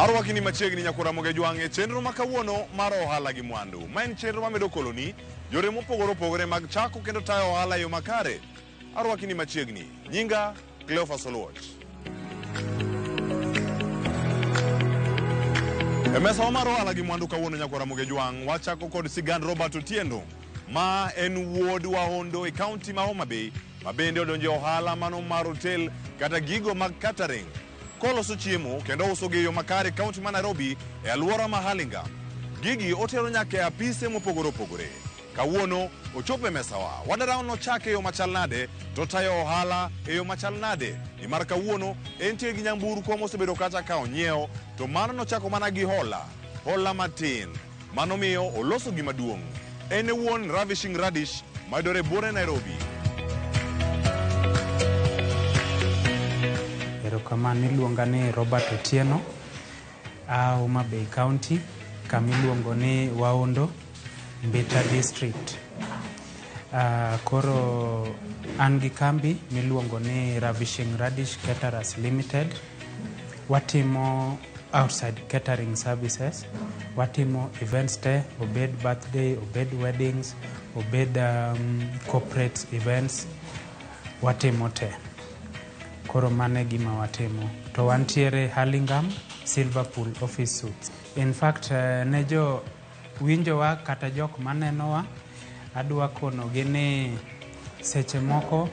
Arwaki ni machiegni nyakura moge jwange chenro makawuono mar ohala gi mwandu. Ma en chenro mamedo koloni yore mopogore opogore mag chako kendo tayo ohala yo makare. Arwaki ni machiegni. Nyinga Cleophas Oluoch. Mesa mar ohala gi mwandu kawuono nyakura moge jwang wachako kod sigand Robert Otieno ma en wuod Wahondo e kaunti ma Homa Bay ma bende odonjo ohala mano mar hotel kata gigo mag catering. Koloso chiemo kendo uso gi yo makare kaunti ma Nairobi e alwora ma Hurlingham. Gigi otero nyaka e apise mopogore opogore. Kawuono ochopo e mesawa. Wadarao nochake yo machal nade to tayo ohala e yo machal nade. Nimar kawuono entie gi nyamburko mosebedo kata ka onyiewo to mano nochako mana gi hola matin. Mano miyo oloso gima duong'. En wuon Ravishing Radish maidore buore Nairobi. Kamani luonga ni Robert Otieno a Homa Bay County kami luongo ni Wahondo Mbita District. Koro an gi kambi miluongo ni Ravishing Radish Caterers Limited. Watimo outside catering services. Watimo events te, obed birthday, obed weddings, obed corporate events. Watimo te. Koro mane gima watimo. To wantiere Hurlingham, Silverpool office suites. In fact, ne jo winjowa kata jok manenowa, adwa kono gini seche moko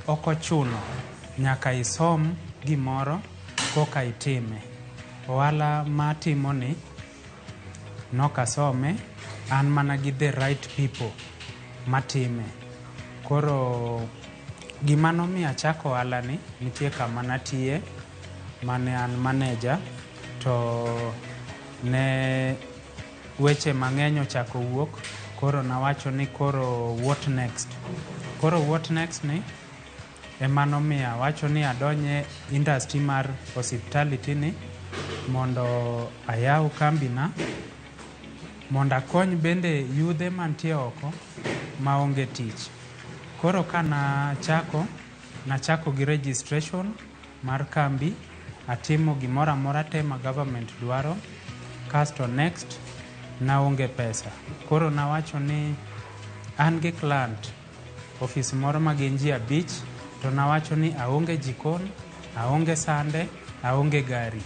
okochuno nyaka isom gimoro koka itime. Ohala matimo ni nokasome, an mana gi the right people matime. Koro gima nomiyo achako ohala ni nitie kama natiye mane an manager to ne weche mang'eny ochako wuok. Koro nawacho ni koro what next. Koro what next ni emano miyo awacho ni adonye industry mar hospitality ni mondo ayaw kambi na mondo akony bende yudhe mantie oko maonge tich. Koro ka nachako gi registration mar kambi, atimo gimoro amora te ma government dwaro, kasto next naonge pesa. Koro nawacho ni an gi client office moro ma gin ji 5 to nawacho ni aonge jikon, aonge sande, aonge gari.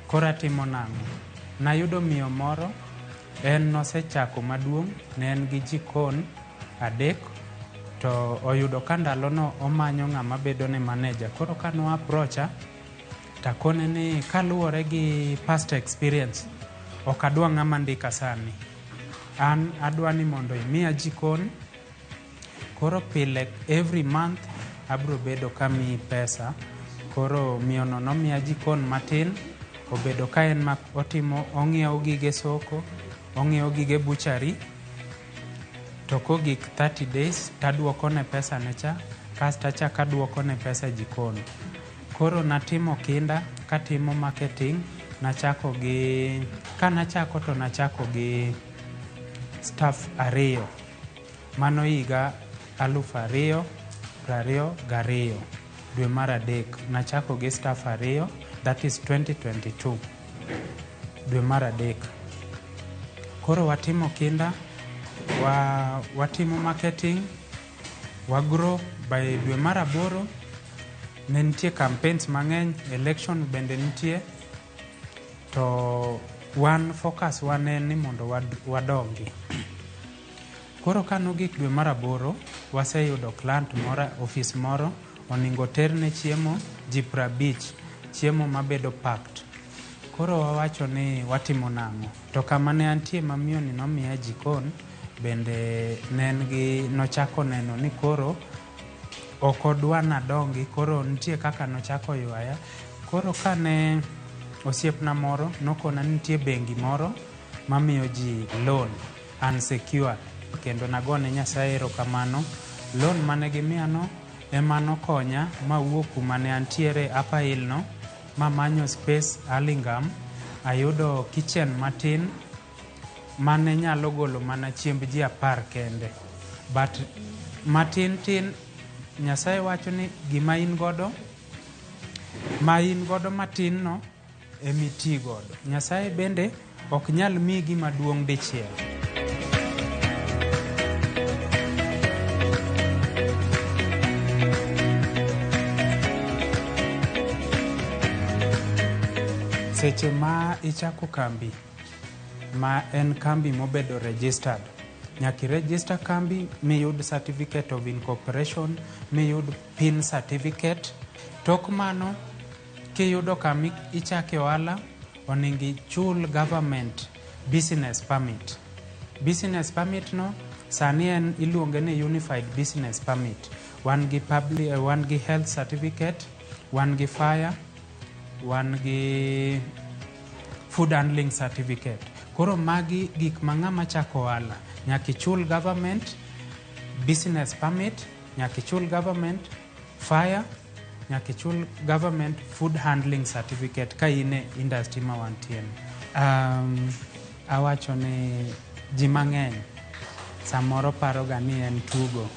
Koro atimo nang'o? Nayudo miyo moro en nosechako maduong', ne en gi jikon 3 to oyudo ka ndalono omanyo ng'ama bedo ne manager. Koro ka no approacha takone ni kaluwore gi past experience ok adwa ng'ama ndika sani. An adwa ni mondo imiya jikon. Koro pile every month abro bedo kami pesa. Koro miyo no nomiya jikon matin, obedo ka en ma otimo ong'iewo gige soko, ong'iewo gige butchery. To kogik 30 days taduoko ne pesa necha, kasta chaka duoko ne pesa jikon. Koro natimo kinda, katimo marketing, nachako gi staff 2. Mano higa 2022 dwe mar 3 nachako gi staff 2, that is 2022 dwe mar 3. Koro watimo kinda, watimo marketing, wagrow by dwe mar 8. Ne nitie campaigns mang'eny, election bende nitie. To focus en ni mondo wadongi. Koro kanogik dwe mar 8, waseyudo client moro, office moro, oningo terne chiemo ji 50, chiemo mabedo packed. Koro wawacho ni watimo nang'o. To kama ne antie mamiyo ni nomiya jikon, bende nochako neno ni koro okodwa nadongi. Koro nitie kaka nochako ywaya. Koro kane osiepna moro nokona nitie bengi moro mamiyo ji loan unsecured, kendo nagone Nyasaye erokamano. Loan mane gimiya no ema nokonya mawuok kuma ne antiere Upper Hill no, mamanyo space Hurlingham. Ayudo kitchen matin mane nyalo golo mana chiemb ji 10 kende. But matin Nyasaye wacho ni gima in godo matin no emiti godo. Nyasaye bende ok nyal mi gima duong' dichiel. Seche ma ichako kambi, ma en kambi mobedo registered, nyaki register kambi miyud certificate of incorporation, miyud PIN certificate. Tok mano, kiyudo kami ichake ohala, oningi chul government business permit. Business permit no, sani en iluonge ni Unified Business Permit. Wan gi health certificate, wan gi fire, wan gi food handling certificate. Koro magi gik ma ng'ama chako ohala nyaki chul government business permit, nyaki chul government fire, nyaki chul government food handling certificate ka ine industry ma wantie. Awacho ni ji mang'eny samoro paroga ni en tugo,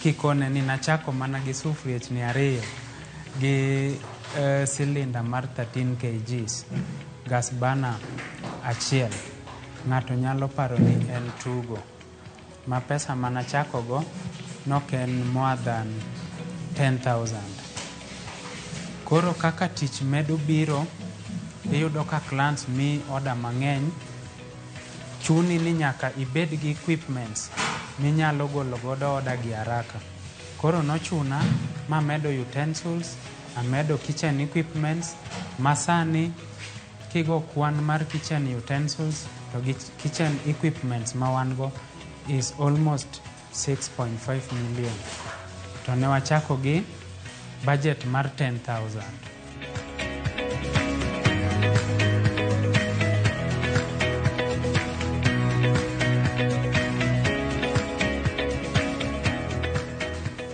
kikone ni nachako mana gi sufriechni 2 gi silinda mar 13 kgs, gas bana 1, ng'ato nyalo paro ni en tugo. Ma pesa manachako go nok en more than 10,000. Koro kaka tich medo biro, iyudo ka clients mi order mang'eny, chuni ni nyaka ibed gi equipments minyalo golo godo order gi haraka. Koro nochuna ma medo utensils, amedo kitchen equipments, masani kigo kwan mar kitchen utensils to gi kitchen equipments ma wan go is almost 6.5 million. To ne wachako gi budget mar 10,000.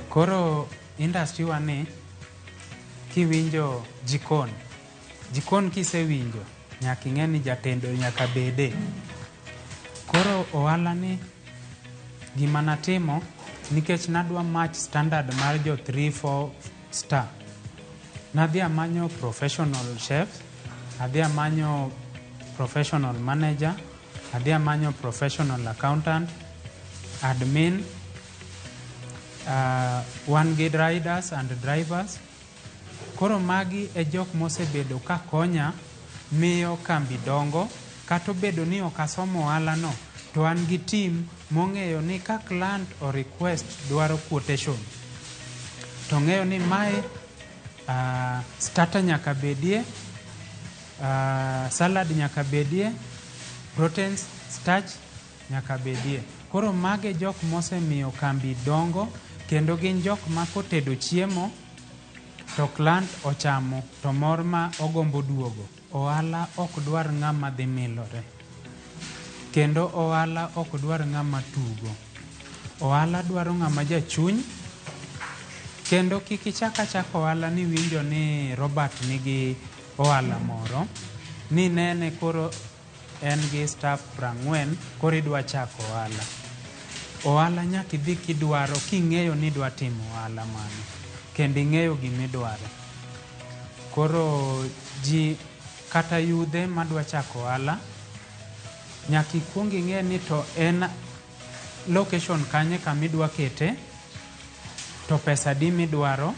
Koro industry wani kiwinjo jikon kisewinjo nyaka ing'e ni jatendo nyaka bede. Koro ohala ni gima natimo nikech nadwa match standard mar jo 3-4 star, nadhi amanyo professional chef, adhi amanyo professional manager, adhi amanyo professional accountant, admin, wan gi riders and drivers. Koro magi e jok mosebedo ka konya miyo kambi dongo. Kato bedo ni okasomo ohala no, to an gi team mong'eyo ni ka client o request dwaro quotation, to ng'eyo ni mae starter nyaka bedie, salad nyaka bedie, proteins, starch nyaka bedie. Koro mage jok mosemiyo kambi dongo, kendo gin jok ma kotedo chiemo to client ochamo to mor ma ogombo duogo. Ohala ok dwar ng'ama dhi milore, kendo ohala ok dwar ng'ama tugo. Ohala dwaro ng'ama jachuny, kendo kik ichako ohala ni winjo ni Robert nigi ohala moro, ni nene koro en gi staff 40 koro idwa chako ohala. Ohala nyaka idhi kidwaro king'eyo ni dwa timo ohala mano, kendo ing'eyo gimidwaro. Koro ji kata yudhe madwa chako ohala nyaka ikuong ing'e ni to en location kanye kamidwa kete, to pesa di midwaro,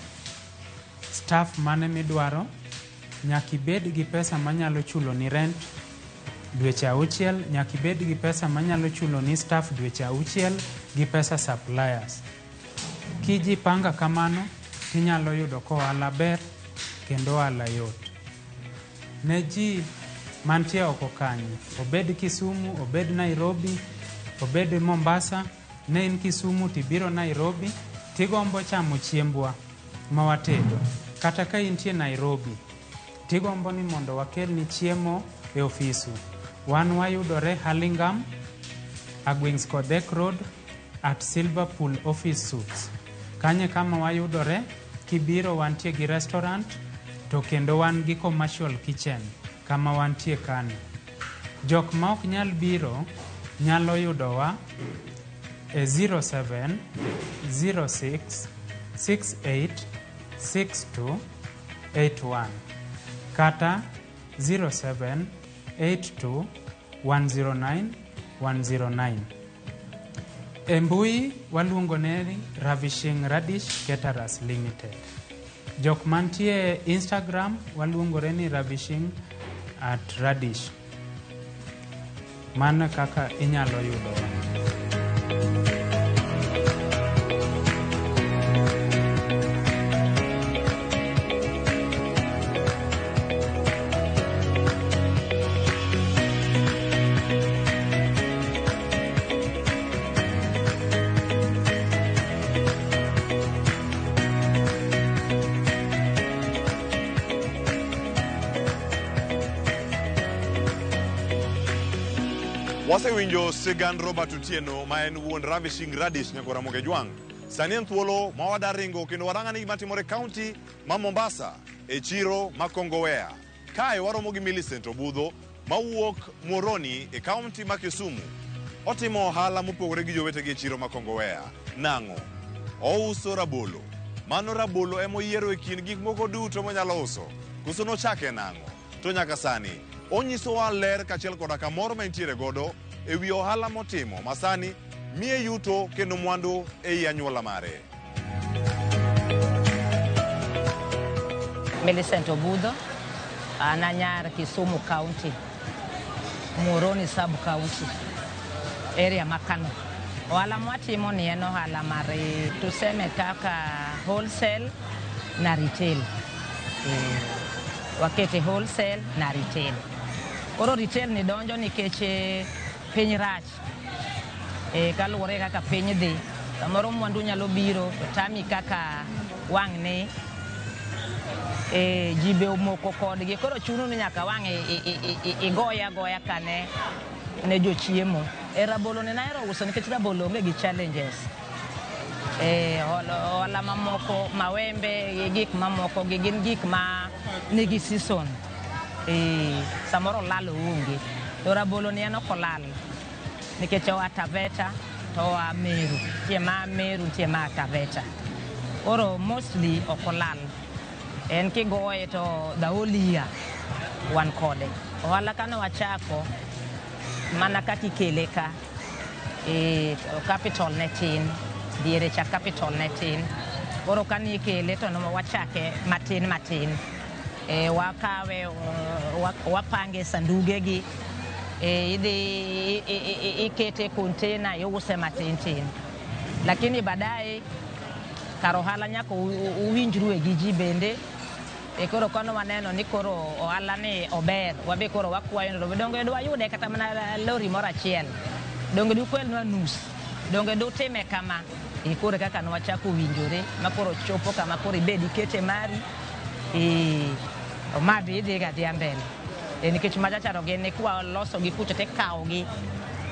staff mane midwaro, nyaka ibed gi pesa manyalo chulo ni rent dweche 6, nyaka ibed gi pesa manyalo chulo ni staff dweche 6 gi pesa suppliers. Kiji panga kamano, tinyalo yudo ko ohala ber kendo ohala yot. Ne ji mantie oko kanyo, obed Kisumu, obed Nairobi, obed Mombasa, ne in Kisumu tibiro Nairobi, tigombo chamo chiembwa ma watedo. Kata ka intie Nairobi, tigombo ni mondo wakel ni chiemo e ofisu. Wan wayudore Hurlingham, Agwings Kodhek Road, at Silverpool Office Suites. Kanye kama wayudore, kibiro wantie gi restaurant, to kendo wan gi commercial kitchen kama wantie kani. Jok ma ok nyal biro nyalo yudowa e 07 06 68 62 81 kata 0782 109 109. E mbui waluongo ne Ravishing Radish Caterers Limited. Jok mantie Instagram waluongore ni ravishing@radish. Mano kaka inyalo yudo. Wasewinjo sigand Robert Otieno ma en wuon Ravishing Radish Nyako Ramogi Jwang. Sani en thuolo ma wadaringo kendo warang'ani gima timore kaunti ma Mombasa e chiro ma Kongowea. Kae waromo gi Millicent Obudho mawuok Muhoroni e kaunti ma Kisumu. Otimo ohala mopogore gi jowetegi e chiro ma Kongowea. Nang'o? Ouso rabolo. Mano rabolo emoyiero e kind gik moko duto monyalo uso. Koso nochake nang'o? To nyaka sani onyisowa ler kachiel koda kamoro ma entiere godo e wi ohala motimo masani miye yuto kendo mwandu ei anyuola mare. Millicent Obudho, ananyar Kisumu County, Muhoroni Sub County, area makano. Ohala mwatimo ni en ohala mare tuseme kaka wholesale na retail. Wakete wholesale na retail. Oro retail ni donjo nikech piny rach. Kaluwore kaka piny dhi, samoro mwandu nyalo biro to tami kaka wang'ne ji be omoko kodgi, koro chuno ni nyaka wang' igoya kane ne jochiemo. Rabolo ni nahero uso nikech rabolo onge gi challenges. Ohala mamoko, mawembe, gik mamoko gin gik ma nigi season. Samoro lalo onge. To rabolo ni en ok olal. Nikech oa Taveta to oa Meru. Tie ma Meru, tie ma Taveta. Oro mostly ok olal. En kigoye to the whole year wan kode. Ohala kane wachako mana kaka ikele ka. Capital ne tin. Diere cha capital ne tin. Oro kane ikele to wachake matin. Wakawe wapange sandugegi. Idhi ikete container iuse matin. Lakini baadaye kar ohala nyaka uwinjru gi ji bende. Koro kono waneno ni koro ohala ni ober, wabe koro wakwayo ni donge dwa yude kata mana lori moro achiel. Donge dukwelnwa nus. Donge dutime kama. Koro kaka nwachako winjore ma koro chopo kama koro ibedi kete mari. Mabi idhi gadhi mbele. Nikech majacharo gin ni kwa loso gi kucho te kaogi.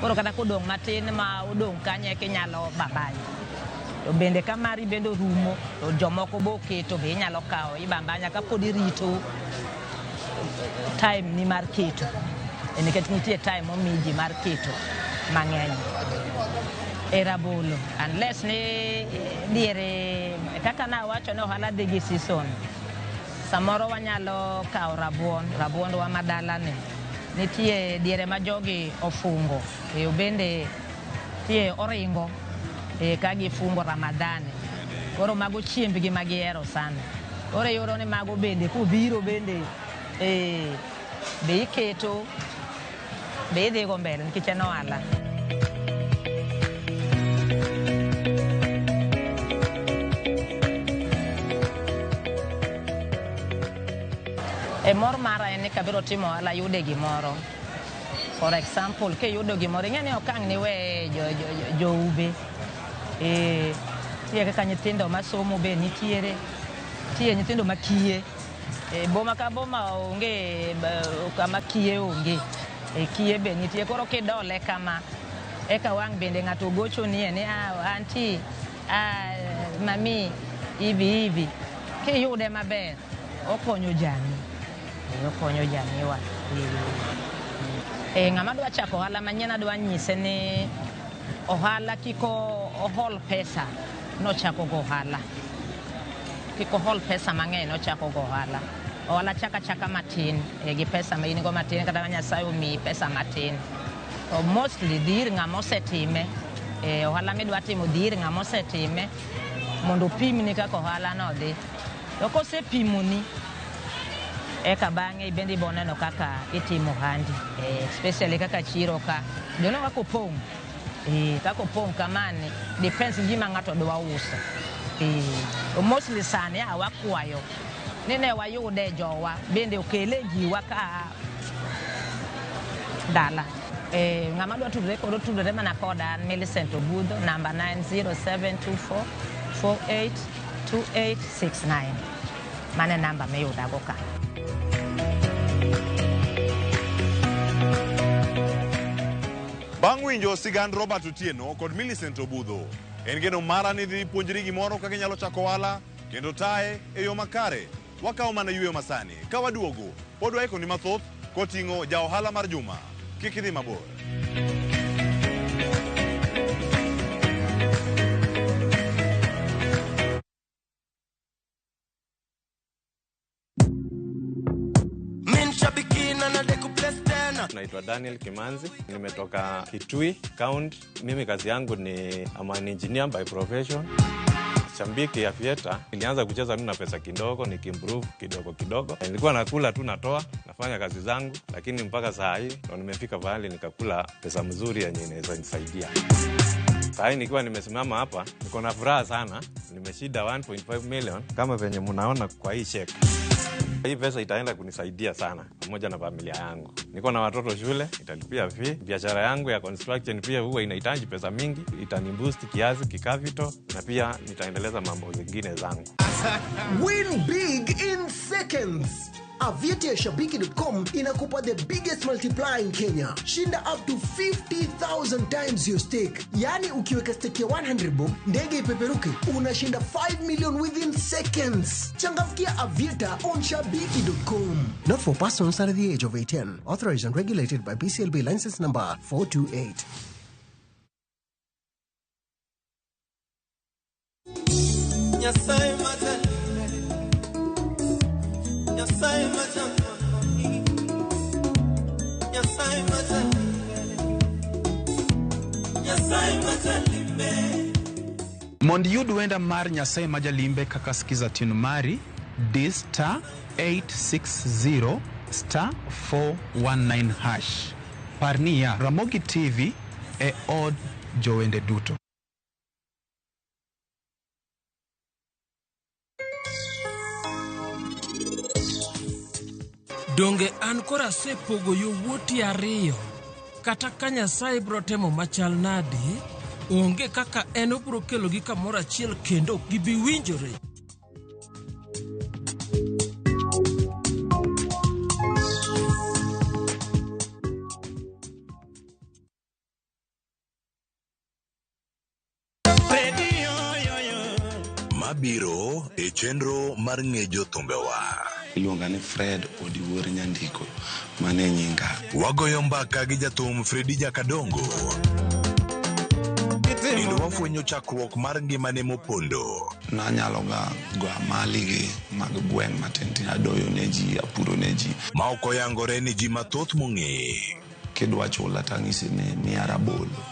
Koro kata kodong' matin ma odong' kanye kinyalo babanyi. To bende kamari bende rumo, to jomoko boketo be inyalo kawo ibambanya ka pod irito time ni mar keto. Nikech nitie time momiji mar keto mang'eny. Rabolo, unless ni diere kaka na wacho no ohala dhi gi season. Samoro wanyalo kawo rabuon wa madala ne. Nitie diere ma jogi ofungo. Bende tie oringo. Ka gifungo Ramadhan. Koro mago chiembgi ma gihero sana. Koro yudo ni mago bende kubiro bende be iketo be idhi go mbele nikech en ohala. Mor mara en ni kabiro timo ohala yude gimoro. For example, ke yudo gimoro ing'eni okang' ni we joube. Tie kaka nyithindo masomo be nitiere. Tie nyithindo makie. Boma ka boma onge kama kie onge. Kie be nitie koro kidole kama. Eka wang' bende ng'ato gocho ni ni anti mami hivi. Kiyude maber okonyo jami. Okonyo jami wa. Ng'ama dwa chako ohala manyien adwa nyise ni ohala kiko ohol pesa no chako go ohala. Kiko hol pesa mang'eny no chako go ohala. ohala chaka matin gi pesa ma in go matin kata Nyasaye omiyi pesa matin. Mostly dir ng'ama osetime, ohala midwa timo dir ng'ama osetime mondo opimni kaka ohala no dhi. To kosepimoni eka bang'e ibende iboneno kaka itimo ohandi, especially kaka chiro ka. Jono kaka opong', kaka opong' kamani depends gima ng'ato dwa uso. Mostly sani wakwayo ni ne wayude jowa bende okele jiwa ka dala. Ng'ama dwa tudore mana koda Millicent Obudho, number 90724482869. Mane namba miyudago ka. Bang' winjo sigand Robert Otieno kod Millicent Obudho, en geno mara ni dhi puonjri gimoro kaka inyalo chako ohala kendo tae e yo makare. Wakawo mana yweyo masani. Ka waduogo, pod waiko ni mathoth koting'o ja ohala mar juma. Kik idhi mabor. Naitwa Daniel Kimanzi, nimetoka Kitui County. Mimi kazi yangu ni I'm an engineer by profession. Shambiki ya Fieta, nilianza kucheza mimi na pesa kidogo, nikimprove kidogo. Nilikuwa nakula tu natoa, nafanya kazi zangu, lakini mpaka saa hii ndo nimefika pahali nikakula pesa mzuri yenye inaweza nisaidia. Saa hii nikiwa nimesimama hapa, niko na furaha sana. Nimeshinda 1.5 million kama venye mnaona kwa hii check. Hii pesa itaenda kunisaidia sana pamoja na familia yangu. Niko na watoto shule, italipia fee. Biashara yangu ya construction pia huwa inahitaji pesa mingi, itaniboost kiasi kikapital, na pia nitaendeleza mambo zingine zangu. Win big in seconds. Aviator Shabiki.com inakupa the biggest multiplier in Kenya. Shinda up to 50,000 times your stake. Yani ukiweka stake ya 100 bob, ndege ipeperuke, unashinda 5 million within seconds. Changamkia Aviator on Shabiki.com. Not for persons under the age of 18. Authorized and regulated by BCLB license number 428. Mondi yudu wenda mar Nyasaye Majalimbe kaka sikiza tinu mari D*860 *419#. Parnia Ramogi TV e od jowende duto. Donge an kora sepogo yowuoti ariyo kata ka Nyasaye bro temo machal nadi, onge kaka en obro kelo gi kamoro achiel kendo gibi winjore. Mabiro e chenro mar ng'ejo thumbewa. Iluonga ni Fred Odiwuor Nyandiko, mane nyinga. Wagoyo mbaka gi jathum Fredi Jakadongo. Kendo wafwenyo chakruok mar ngimane mopondo. Nanyalo ga mali gi mag gweng' matin, adoyo ne ji, apuro ne ji. Ma ok oyangore ni ji mathoth mong'e. Kidwa chula tang'isi ni miya rabolo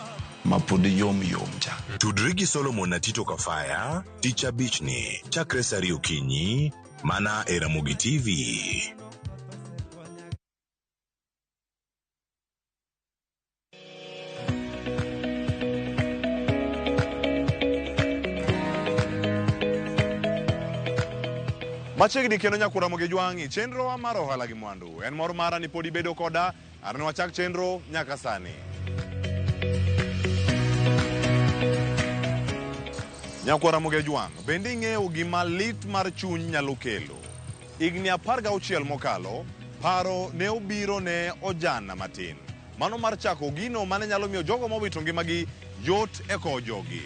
ma pod yom cha. Tudri gi Solomon Atito Kafaya, tich abich ni, chakre saa 2 okinyi, mana e Ramogi TV. Machiegni kendo nyako Ramogi Jwang' chenro mar ohala gi mwandu. En mor mara ni podi bedo koda, arne wachak chenro nyaka sani. Nyako Ramogi Jwang' bende ing'eyo gima lit mar chuny nyalo kelo. Igni 16 mokalo, paro ne obiro ne ojana matin. Mano mar chako gino mane nyalo miyo jogo mowito ngimagi yot e kowo jogi.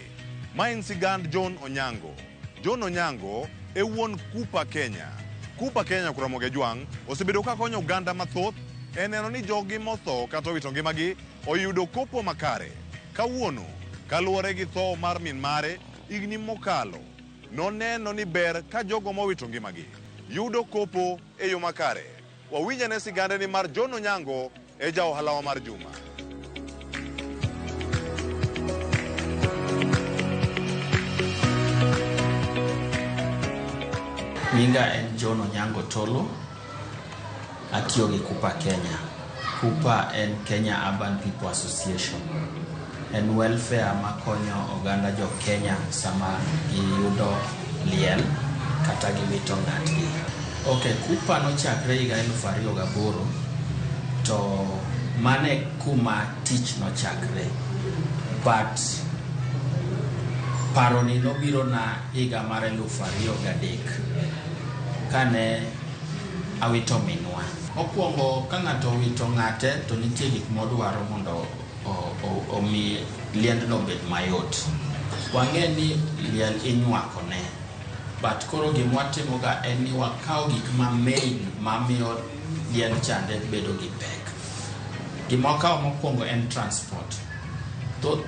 Ma en sigand John Onyango. John Onyango e wuon Kupa Kenya. Kupa Kenya kwa Ramogi Jwang' osebedo ka konyo Uganda mathoth e neno ni jogi motho kata owito ngimagi oyudo kopo makare. Kawuono, kaluwore gi tho mar min mare, igni mokalo, noneno ni ber ka jogo mowito ngimagi yudo kopo e yo makare. Wawinjane sigande ni mar John Onyango e ja ohala wa mar juma. Nyinga en John Onyango Tolo, atiyo gi Kupa Kenya. Kupa en Kenya Urban People Association. En welfare makonyo oganda jo Kenya sama giyudo liel kata giwito ng'atgi. Kupa nochakre higa 2008, to mane kuma tich nochakre. But paroni nobiro na higa mar 2003 kane awito minwa. Mokwongo ka ng'ato owito ng'ate to nitie gik modwaro mondo omi liendno bed mayot. Wang'e ni liel inywako ne, but koro gimwatimoga en ni wakawo gik ma main mamiyo liel chande bedo gi pek. Gimwakawo mokwongo en transport. To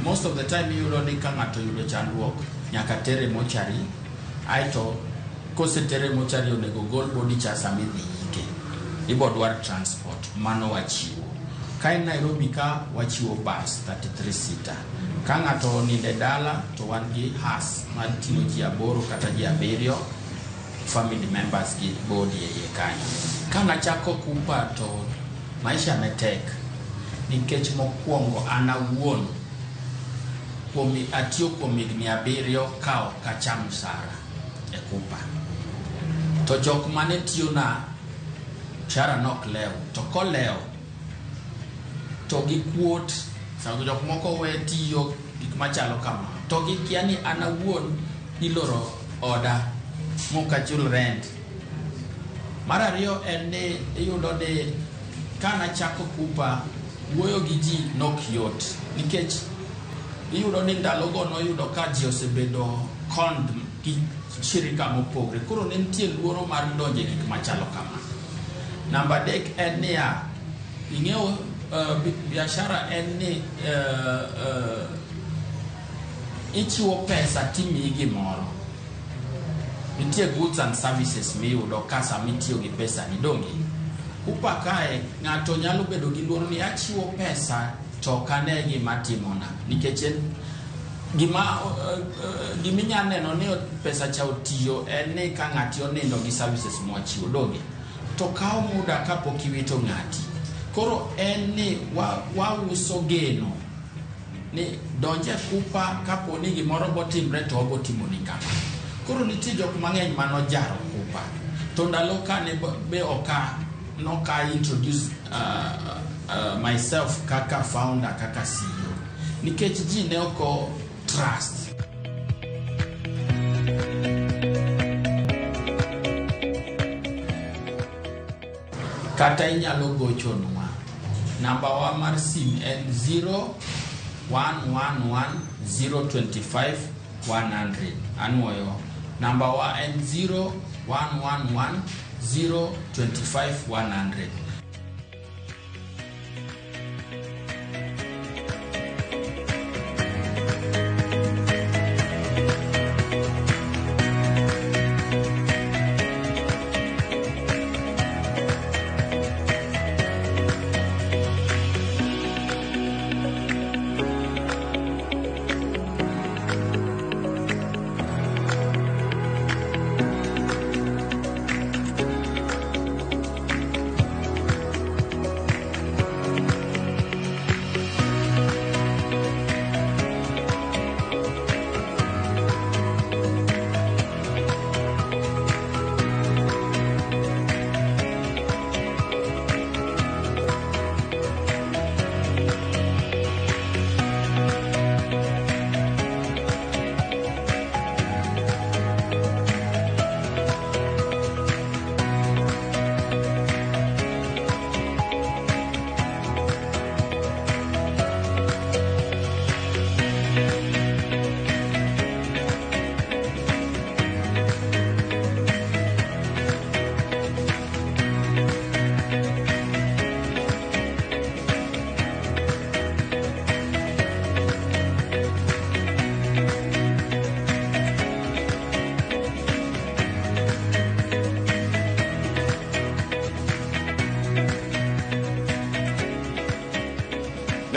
most of the time iyudo ni ka ng'ato yudo chandruok nyaka tere mochari, aito kosetere mochari onego gol body cha sami dhi ike. Ibo dwar transport, mano wachiwo. Ka in Nairobi ka wachiwo bus 33 seater. Ka ng'ato ninde dala to wan gi has manting'o ji 8 kata ji 7 family members gi body e iye kanyo. Ka nachako Kupa to maisha ne tek, nikech mokwongo an awuon atiyo kuom higni 7 ka ok acham msara e Kupa. To jok mane tiyo na mshahara nok lew, to kolew to gikuot, sama jok moko we tiyo gik machalo kama, to gikia ni an awuon iloro oda mokachul rent. Mar ariyo en ni iyudo ni kana chako Kupa wuoyo gi ji nok yot, nikech iyudo ni ndalogo noyudo ka ji osebedo kond gi shirika mopogre, koro ne nitie luoro mar donje gik machalo kama. Namba 3 en ni ing'eyo biashara en ni ichiwo pesa timiyi gimoro. Nitie goods and services miyudo ka sama itiyo gi pesa ni dongi. Kupa kae ng'ato nyalo bedo gi luoro ni achiwo pesa to kane gima timona, nikech giminya neno ni pesa cha otiyo en ni ka ng'ati onindo gi services mwachiwo dongi to kawo muda kapok iwito ng'ati. Koro en ni wauso geno ni donje Kupa kapo ni gimoro botimre to obotimoni kama. Koro nitie jok mang'eny manojaro Kupa, to ndalo kane be noka introduce myself kaka founder, kaka CEO, nikech ji ne oko trust. Kata inyalo gochonwa. Namba wa mar sim en 0111025100. Anuoyo. Namba wa en 0111025100.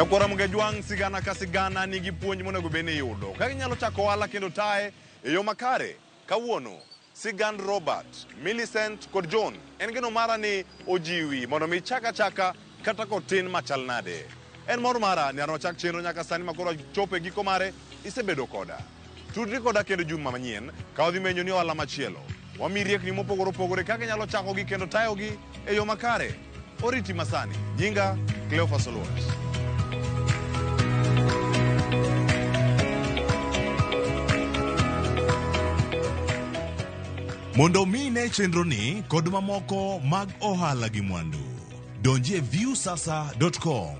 Nyakwaramoge Jwang sigana ka sigana nigi puonj monego bed ni yudo ka ginyalo chako ohala kendo tae e yo makare. Kawuono Sigand Robert, Millicent kod John en geno mara ni ojiwi mondo mi chaka kata kotin machal nade. En mor mara ni ano chak chenro nyaka sani makoro chope giko mare isebedo koda. Tudri koda kendo juma manyien ka odhi menyo ni ohala machielo. Wami riekni mopogore opogore kaka nyalo chako gi kendo tayo gi e yo makare. Oriti masani, jinga Cleophas Oluoch. Mondo mine chenro ni kod mamoko mag ohala gi mwandu. Donje viewsasa.com.